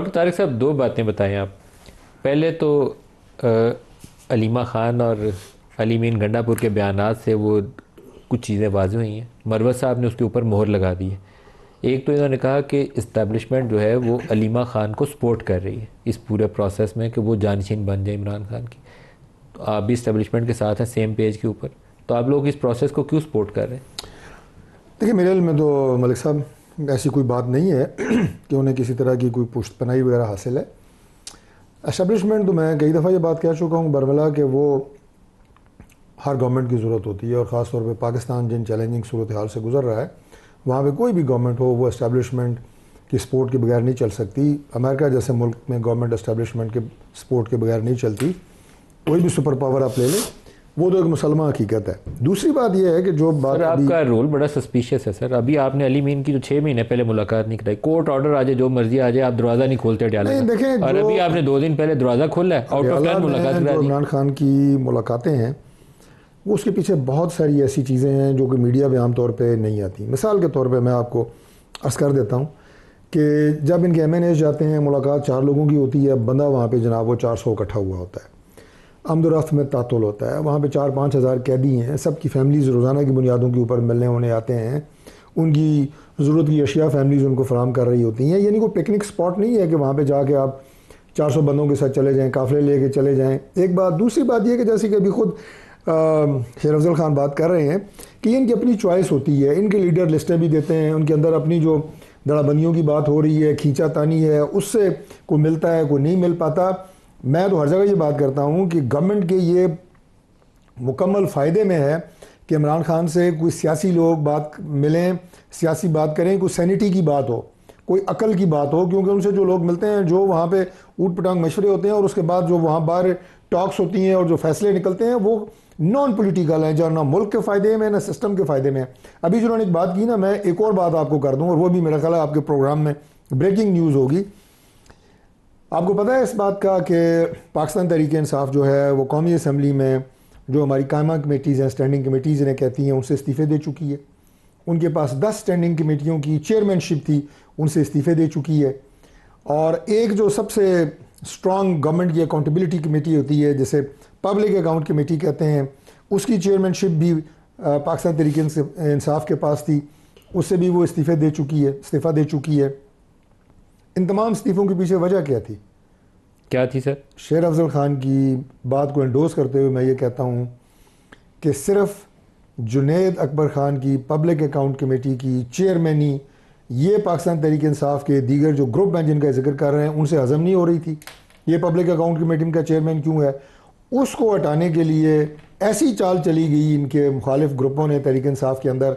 तारिक साहब, दो बातें बताएं आप। पहले तो अलीमा खान और अली मीन गंडापुर के बयानात से वो कुछ चीज़ें वाज़ेह हुई हैं। मरवत साहब ने उसके ऊपर मोहर लगा दी है। एक तो इन्होंने कहा कि इस्टेब्लिशमेंट जो है वो अलीमा खान को सपोर्ट कर रही है इस पूरे प्रोसेस में कि वो जानशीन बन जाए इमरान खान की। तो आप भी इस्टेब्लिशमेंट के साथ हैं, सेम पेज के ऊपर, तो आप लोग इस प्रोसेस को क्यों सपोर्ट कर रहे हैं? देखिए, मेरे इल्म में तो मलिक साहब ऐसी कोई बात नहीं है कि उन्हें किसी तरह की कोई पुश्तपनाही वगैरह हासिल है। एस्टेब्लिशमेंट तो मैं कई दफ़ा ये बात कह चुका हूँ बरवला कि वो हर गवर्नमेंट की ज़रूरत होती है, और ख़ास तौर पे पाकिस्तान जिन चैलेंजिंग सूरत हाल से गुजर रहा है वहाँ पे कोई भी गवर्नमेंट हो वो एस्टेब्लिशमेंट की सपोर्ट के बगैर नहीं चल सकती। अमेरिका जैसे मुल्क में गवर्नमेंट एस्टेब्लिशमेंट के सपोर्ट के बगैर नहीं चलती। कोई भी सुपर पावर आप ले लें, वो तो एक मुसलमान हकीकत है। दूसरी बात यह है कि जो बात आपका रोल बड़ा सस्पिशियस है सर। अभी आपने अली मीन की जो 6 महीने पहले मुलाकात नहीं कराई, कोर्ट ऑर्डर आ जाए, जो मर्जी आ जाए, आप दरवाज़ा नहीं खोलते डाले। देखें, और अभी आपने 2 दिन पहले दरवाज़ा खोला है, आउट ऑफ 10 मुलाकात करा दी। इमरान खान की मुलाकातें हैं वो उसके पीछे बहुत सारी ऐसी चीज़ें हैं जो कि मीडिया में आमतौर पे नहीं आती। मिसाल के तौर पे मैं आपको अर्ज़ कर देता हूँ कि जब इनके MNAs जाते हैं, मुलाकात 4 लोगों की होती है, बंदा वहाँ पे जनाब वो 400 इकट्ठा हुआ होता है, आमदोरफ्त में तातुल होता है, वहाँ पे 4-5 हज़ार कैदी हैं, सबकी फैमिलीज़ रोज़ाना की बुनियादों के ऊपर मिलने होने आते हैं, उनकी ज़रूरत की अशिया फैमिलीज़ उनको फराम कर रही होती हैं। यानी कोई पिकनिक स्पॉट नहीं है कि वहाँ पर जाके आप 400 बंदों के साथ चले जाएँ, काफ़िले लेके चले जाएँ। एक बात। दूसरी बात यह कि जैसे कि अभी खुद शेर अफजल खान बात कर रहे हैं कि इनकी अपनी चॉइस होती है, इनके लीडर लिस्टें भी देते हैं, उनके अंदर अपनी जो दड़ाबंदियों की बात हो रही है, खींचातानी है, उससे कोई मिलता है कोई नहीं मिल पाता। मैं तो हर जगह ये बात करता हूँ कि गवर्नमेंट के ये मुकम्मल फ़ायदे में है कि इमरान खान से कोई सियासी लोग बात मिलें, सियासी बात करें, कोई सैनिटी की बात हो, कोई अकल की बात हो, क्योंकि उनसे जो लोग मिलते हैं, जो वहाँ पे ऊट पटांग मशवरे होते हैं और उसके बाद जो वहाँ बाहर टॉक्स होती हैं और जो फैसले निकलते हैं वो नॉन पॉलिटिकल हैं, जो ना मुल्क के फ़ायदे में ना सिस्टम के फ़ायदे में। अभी जो उन्होंने एक बात की ना, मैं एक और बात आपको कर दूँ, और वो भी मेरा ख्याल है आपके प्रोग्राम में ब्रेकिंग न्यूज़ होगी। आपको पता है इस बात का कि पाकिस्तान तहरीक इंसाफ जो है वो कौमी असम्बली में जो हमारी कायमा कमेटीज़ हैं, स्टैंडिंग कमेटीज़ इन्हें कहती हैं, उनसे इस्तीफ़े दे चुकी है। उनके पास 10 स्टैंडिंग कमेटियों की चेयरमैनशिप थी, उनसे इस्तीफ़े दे चुकी है। और एक जो सबसे स्ट्रॉन्ग गवर्नमेंट की अकाउंटेबिलिटी कमेटी होती है, जिसे पब्लिक अकाउंट कमेटी कहते हैं, उसकी चेयरमैनशिप भी पाकिस्तान तहरीक इंसाफ के पास थी, उससे भी वो इस्तीफ़ा दे चुकी है। इन तमाम इस्तीफ़ों के पीछे वजह क्या थी सर? शेर अफजल खान की बात को एंडोर्स करते हुए मैं ये कहता हूँ कि सिर्फ जुनैद अकबर खान की पब्लिक अकाउंट कमेटी की चेयरमैनी ये पाकिस्तान तहरीक इंसाफ के दीगर जो ग्रुप हैं जिनका जिक्र कर रहे हैं उनसे हज़म नहीं हो रही थी। ये पब्लिक अकाउंट कमेटी का चेयरमैन क्यों है, उसको हटाने के लिए ऐसी चाल चली गई इनके मुखालिफ ग्रुपों ने तहरीक इंसाफ के अंदर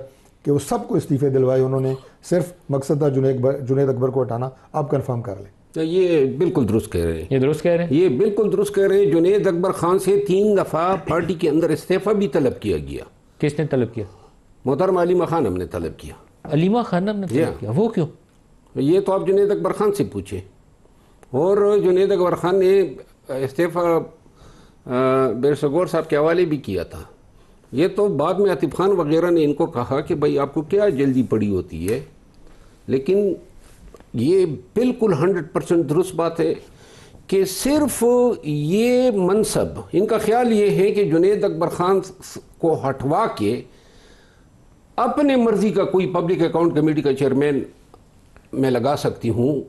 कि वो सबको इस्तीफ़े दिलवाए उन्होंने, सिर्फ मकसद था जुनैद अकबर को हटाना। आप कन्फर्म कर लें। तो ये बिल्कुल दुरुस्त कह रहे हैं, ये बिल्कुल दुरुस्त कह रहे हैं। जुनैद अकबर खान से 3 दफ़ा पार्टी के अंदर इस्तीफ़ा भी तलब किया गया। किसने तलब किया? मोहतरमा अलीमा खानम ने तलब किया। अलीमा खानम ने तलब किया? वो क्यों? ये तो आप जुनैद अकबर खान से पूछे। और जुनैद अकबर खान ने इस्तीफ़ा बेरसगोर साहब के हवाले भी किया था। ये तो बाद में आतिफ खान वगैरह ने इनको कहा कि भाई आपको क्या जल्दी पड़ी होती है, लेकिन ये बिल्कुल 100% दुरुस्त बात है कि सिर्फ ये मनसब, इनका ख्याल ये है कि जुनैद अकबर खान को हटवा के अपने मर्जी का कोई पब्लिक अकाउंट कमेटी का चेयरमैन मैं लगा सकती हूँ।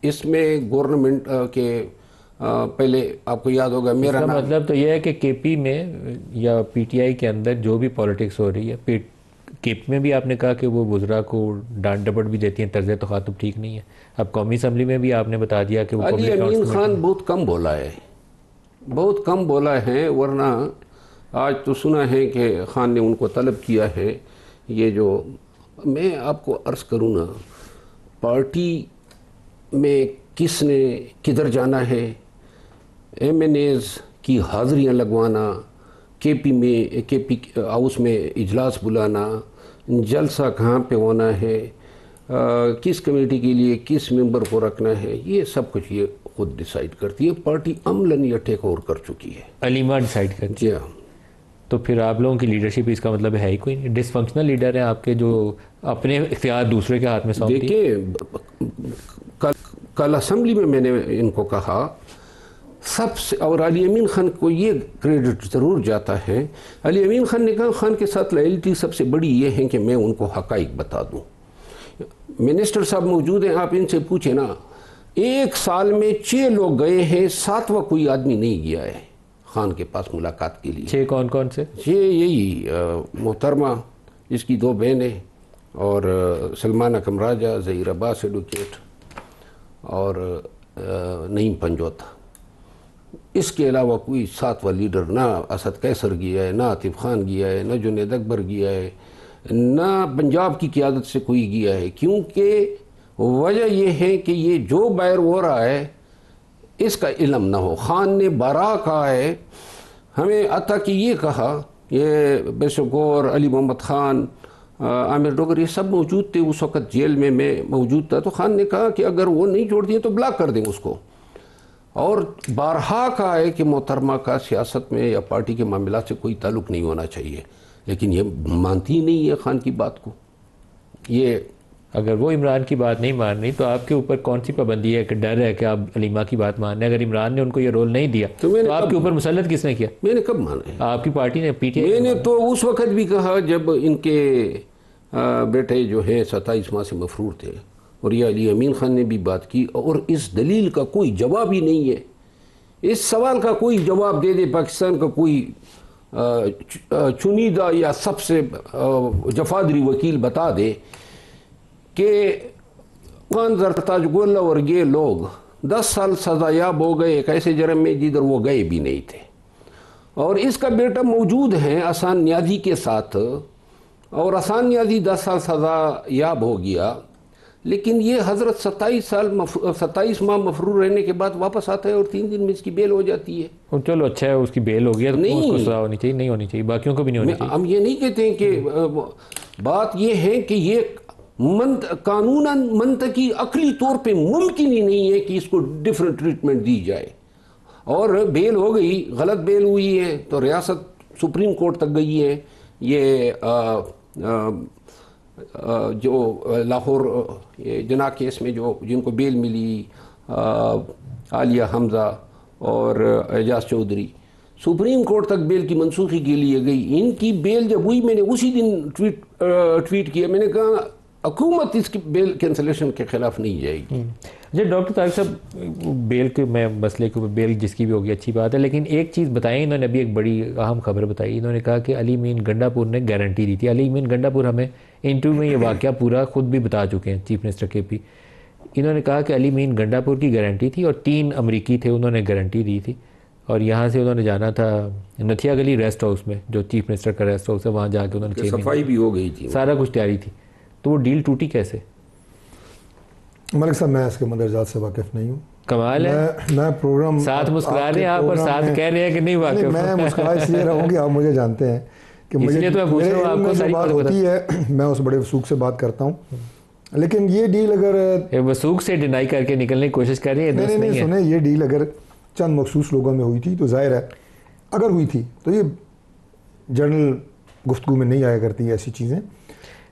इसमें गवर्नमेंट के पहले आपको याद होगा मेरा नाम, मतलब तो यह है कि केपी में या पीटीआई के अंदर जो भी पॉलिटिक्स हो रही है, केपी में भी आपने कहा कि वो वुज़रा को डांट डपट भी देती हैं, तर्ज़ तख़ातुब ठीक नहीं है। अब कौमी असम्बली में भी आपने बता दिया कि वो अली अमीन खान बहुत कम बोला है, वरना आज तो सुना है कि खान ने उनको तलब किया है। ये जो मैं आपको अर्ज़ करूँ ना, पार्टी में किसने किधर जाना है, MNAs की हाज़िरियाँ लगवाना, केपी हाउस में इजलास बुलाना, जलसा कहाँ पे होना है, किस कमेटी के लिए किस मेंबर को रखना है, ये सब कुछ ये खुद डिसाइड करती है। पार्टी अमलन या टेक ओवर कर चुकी है। अलीमा डिसाइड करती है। तो फिर आप लोगों की लीडरशिप इसका मतलब है ही कोई नहीं, डिसफंक्शनल लीडर हैं आपके जो अपने इख्तियार दूसरे के हाथ में सौंपती है। देखिए कल असम्बली में मैंने इनको कहा सबसे, और अली अमीन खान को ये क्रेडिट ज़रूर जाता है। अली अमीन खान ने कहा खान के साथ लॉयल्टी सबसे बड़ी ये है कि मैं उनको हक़ाइक़ बता दूँ। मिनिस्टर साहब मौजूद हैं, आप इनसे पूछे ना, 1 साल में 6 लोग गए हैं, 7वां कोई आदमी नहीं गया है खान के पास मुलाकात के लिए। 6 कौन कौन से? ये यही मोहतरमा, इसकी 2 बहनें, और सलमाना कमराजा, ज़हीर अब्बास एडवोकेट, और नईम पंजोता। इसके अलावा कोई 7वां लीडर ना असद कैसर गया है, ना आतिफ खान गया है, ना जुनैद अकबर गया है, ना पंजाब की क़ियादत से कोई गया है। क्योंकि वजह यह है कि ये जो बैर हो रहा है इसका इल्म ना हो। खान ने बारहा कहा है हमें, अता कि ये कहा, ये बेशगौर, अली मोहम्मद खान, आमिर डोगर, ये सब मौजूद थे उस वक़्त जेल में, मैं मौजूद था। तो खान ने कहा कि अगर वो नहीं छोड़ दिए तो ब्लॉक कर दें उसको। और बारहा कहा है कि मोहतरमा का सियासत में या पार्टी के मामला से कोई ताल्लुक़ नहीं होना चाहिए, लेकिन ये मानती ही नहीं है खान की बात को। ये अगर वो इमरान की बात नहीं मान रही तो आपके ऊपर कौन सी पाबंदी है कि डर है कि आप अलीमा की बात मान रहे हैं? अगर इमरान ने उनको ये रोल नहीं दिया तो आपके ऊपर मुसल्लत किसने किया? मैंने कब माना है? आपकी पार्टी ने, पीटीआई। मैंने तो उस वक़्त भी कहा जब इनके बेटे जो हैं 27 माह से मफरूर थे, और ये अली अमीन खान ने भी बात की, और इस दलील का कोई जवाब ही नहीं है। इस सवाल का कोई जवाब दे दे पाकिस्तान का कोई चुनीदा या सबसे जफादरी वकील बता दे कि खान जरताज गोल्ला और ये लोग 10 साल सजायाब हो गए एक ऐसे जरम में जिधर वो गए भी नहीं थे, और इसका बेटा मौजूद है आसान न्याजी के साथ, और आसान न्याजी 10 साल सजायाब हो गया, लेकिन ये हज़रत 27 माह मफरूर रहने के बाद वापस आता है और 3 दिन में इसकी बेल हो जाती है। और चलो अच्छा है, उसकी बेल हो गया तो नहीं, उसको सजा होनी चाहिए, नहीं होनी चाहिए, बाकियों को भी नहीं होनी चाहिए। हम ये नहीं कहते हैं कि बात ये है कि ये कानूनन मंतकी अकली तौर पे मुमकिन ही नहीं है कि इसको डिफरेंट ट्रीटमेंट दी जाए। और बेल हो गई, गलत बेल हुई है तो रियासत सुप्रीम कोर्ट तक गई है। ये जो लाहौर जना केस में जो जिनको बेल मिली, आलिया हमजा और एजाज चौधरी, सुप्रीम कोर्ट तक बेल की मनसूखी के लिए गई। इनकी बेल जब हुई, मैंने उसी दिन ट्वीट किया, मैंने कहा हुकूमत इसकी बेल कैंसलेशन के खिलाफ नहीं जाएगी। जी डॉक्टर तारिक साहब, बेल के मैं मसले के ऊपर, बेल जिसकी भी होगी अच्छी बात है, लेकिन एक चीज़ बताई इन्होंने, अभी एक बड़ी अहम खबर बताई। इन्होंने कहा कि अली मीन गंडापुर ने गारंटी दी थी। अली मीन गंडापुर हमें इंटरव्यू में ये वाक़या पूरा खुद भी बता चुके हैं, चीफ मिनिस्टर KP। इन्होंने कहा कि अली मीन गंडापुर की गारंटी थी और 3 अमरीकी थे, उन्होंने गारंटी दी थी, और यहाँ से उन्होंने जाना था नथिया गली रेस्ट हाउस में, जो चीफ मिनिस्टर का रेस्ट हाउस है, वहाँ जाके उन्होंने सफाई भी हो गई थी, सारा कुछ तैयारी थी। तो वो डील टूटी कैसे? मलिक साहब, मैं इसके मंदरजात से वाकिफ़ नहीं हूँ। कमाल है, मैं प्रोग्राम साथ मुस्कुरा रहे हैं आप और साथ कह रहे हैं कि नहीं वाकिफ़। मैं मुस्कुरा इसलिए रहा हूँ कि आप मुझे जानते हैं कि मुझे तो मेरे आपको सारी बात होती है, मैं उस बड़े वसूख से बात करता हूँ। लेकिन ये डील अगर वसूख से डिनाई करके निकलने की कोशिश कर रही है, नहीं सुने, ये डील अगर चंद मखसूस लोगों में हुई थी तो जाहिर है, अगर हुई थी तो ये जनरल गुफ्तगू में नहीं आया करती ऐसी चीज़ें।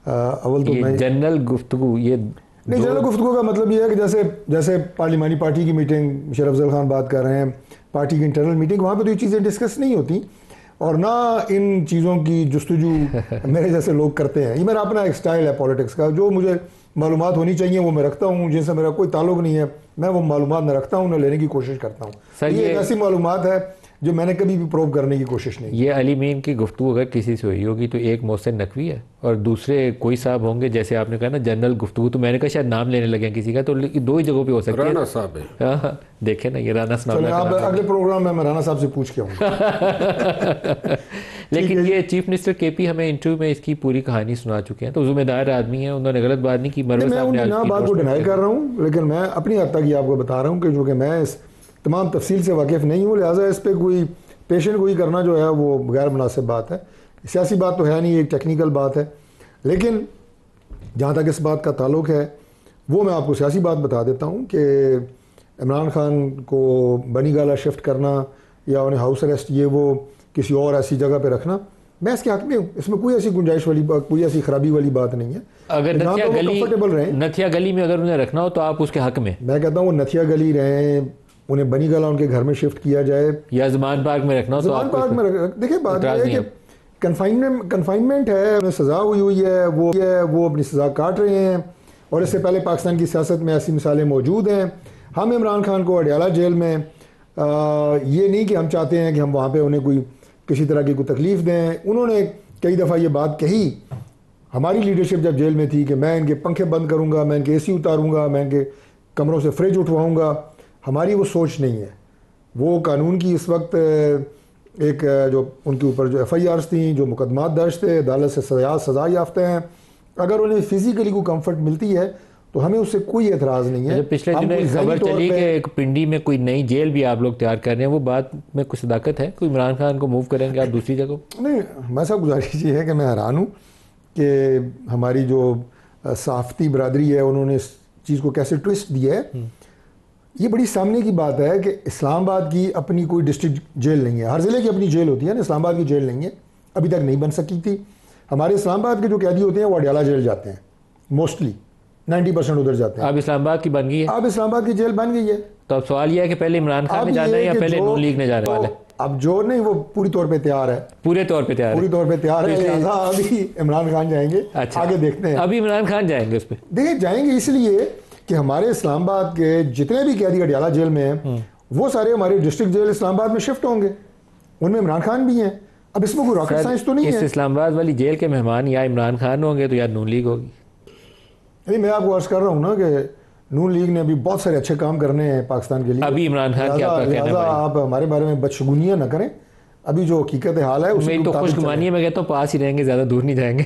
अव्वल तो मैं जनरल गुफ्तगू, ये नहीं, जनरल गुफ्तगू का मतलब ये है कि जैसे पार्लिमानी पार्टी की मीटिंग, मुशर्रफ अफजल खान बात कर रहे हैं, पार्टी की इंटरनल मीटिंग, वहाँ पे तो ये चीज़ें डिस्कस नहीं होती, और ना इन चीज़ों की जुस्तजू मेरे जैसे लोग करते हैं। ये मेरा अपना एक स्टाइल है पॉलिटिक्स का, जो मुझे मालूमात होनी चाहिए वो मैं रखता हूँ, जिनसे मेरा कोई ताल्लुक नहीं है मैं वो मालूमात न रखता हूँ, न लेने की कोशिश करता हूँ। ये एक ऐसी मालूमात है जो मैंने कभी भी प्रूव करने की कोशिश नहीं। ये अली मीन की गुफ्तगू अगर किसी से हुई होगी तो एक मोहसिन नकवी है और दूसरे कोई साहब होंगे, जैसे आपने कहा ना जनरल गुफ्तगू, तो मैंने कहा शायद नाम लेने लगे किसी का, तो 2 ही जगहों पे हो सकता है। राना साहब है। हाँ, देखे ना, ये राना साहब। आप अगले प्रोग्राम में मैं राना साहब से पूछ के आऊँगा। लेकिन ये चीफ मिनिस्टर KP हमें इंटरव्यू में इसकी पूरी कहानी सुना चुके हैं, तो जिम्मेदार आदमी है, उन्होंने गलत बात नहीं की। मैं उनकी बात को डिनाई कर रहा हूँ, लेकिन मैं अपनी हद तक ये आपको बता रहा हूँ कि जो कि मैं इस तमाम तफसील से वाकिफ़ नहीं हूँ, लिहाजा इस पर कोई पेशेंट गोई करना जो है वो गैर मुनासिब बात है। सियासी बात तो है नहीं, एक टेक्निकल बात है। लेकिन जहाँ तक इस बात का ताल्लुक है, वो मैं आपको सियासी बात बता देता हूँ कि इमरान खान को बनी गाला शिफ्ट करना या उन्हें हाउस अरेस्ट ये वो किसी और ऐसी जगह पे रखना, मैं इसके हक में हूँ, इसमें कोई ऐसी गुंजाइश वाली बात, कोई ऐसी खराबी वाली बात नहीं है। अगर नथिया गली में अगर उन्हें रखना हो तो आप उसके हक में? मैं कहता हूँ वो नथिया गली रहें, उन्हें बनी गला उनके घर में शिफ्ट किया जाए, या ज़मान पार्क में रखना हो तो आप पार्क में देखिए, बात यह है कि कन्फाइनमेंट है, उन्हें सज़ा हुई है, वो अपनी सज़ा काट रहे हैं। और इससे पहले पाकिस्तान की सियासत में ऐसी मिसालें मौजूद हैं। हम इमरान खान को अडयाला जेल में ये नहीं कि हम चाहते हैं कि हम वहाँ पे उन्हें कोई किसी तरह की कोई तकलीफ़ दें। उन्होंने कई दफ़ा ये बात कही, हमारी लीडरशिप जब जेल में थी, कि मैं इनके पंखे बंद करूँगा, मैं इनके AC उतारूँगा, मैं इनके कमरों से फ्रिज उठवाऊँगा। हमारी वो सोच नहीं है। वो कानून की इस वक्त एक जो उनके ऊपर जो FIRs थी, जो मुकदमात दर्ज थे, अदालत से सज़ा याफ्ते हैं, अगर उन्हें फिज़िकली कोई कंफर्ट मिलती है तो हमें उससे कोई एतराज़ नहीं है। जब पिछले दिनों एक खबर चली कि एक पिंडी में कोई नई जेल भी आप लोग तैयार कर रहे हैं, वो बात में कुछ सदाकत है? कोई इमरान खान को मूव करेंगे आप दूसरी जगह? नहीं, मैं सब गुजारिश ये है कि मैं हैरान हूँ कि हमारी जो सहाफ़ती बरादरी है उन्होंने इस चीज़ को कैसे ट्विस्ट दिया है। ये बड़ी सामने की बात है कि इस्लामाबाद की अपनी कोई डिस्ट्रिक्ट जेल नहीं है, हर ज़िले की अपनी जेल होती है ना, इस्लामाबाद की जेल नहीं है, अभी तक नहीं बन सकी थी। हमारे इस्लामाबाद के जो कैदी होते हैं वो अडयाला जेल जाते हैं, मोस्टली 90% उधर जाते हैं। अब इस्लामाबाद की बन गई है, अब इस्लामाबाद की जेल बन गई है। तो अब सवाल यह है कि पहले इमरान खान ने जाना है या पहले नून लीग ने जाने वाला है? अब जो नहीं, वो पूरी तौर पे तैयार है, पूरे तौर पे तैयार है, लिहाजा अभी इमरान खान जाएंगे। अच्छा, आगे देखते हैं। अभी इमरान खान जाएंगे उस पर? देखिए, जाएंगे इसलिए कि हमारे इस्लामाबाद के जितने भी कैदी अडयाला जेल में हैं वो सारे हमारे डिस्ट्रिक्ट जेल इस्लामाबाद में शिफ्ट होंगे, उनमें इमरान खान भी हैं। अब इसमें कोई रॉकेट साइंस तो नहीं है। इस इस्लामाबाद वाली जेल के मेहमान या इमरान खान होंगे तो या नून लीग होगी। नहीं, मैं आपको अर्ज कर रहा हूँ ना कि नून लीग ने अभी बहुत सारे अच्छे काम करने हैं पाकिस्तान के लिए। अभी इमरान खान क्या कहना है? आप हमारे बारे में बदशगुनियाँ न करें। अभी जो हकीकत हाल है मेरी तो खुशगुमानी है, मैं कहता हूँ पास ही रहेंगे, ज़्यादा दूर नहीं जाएंगे।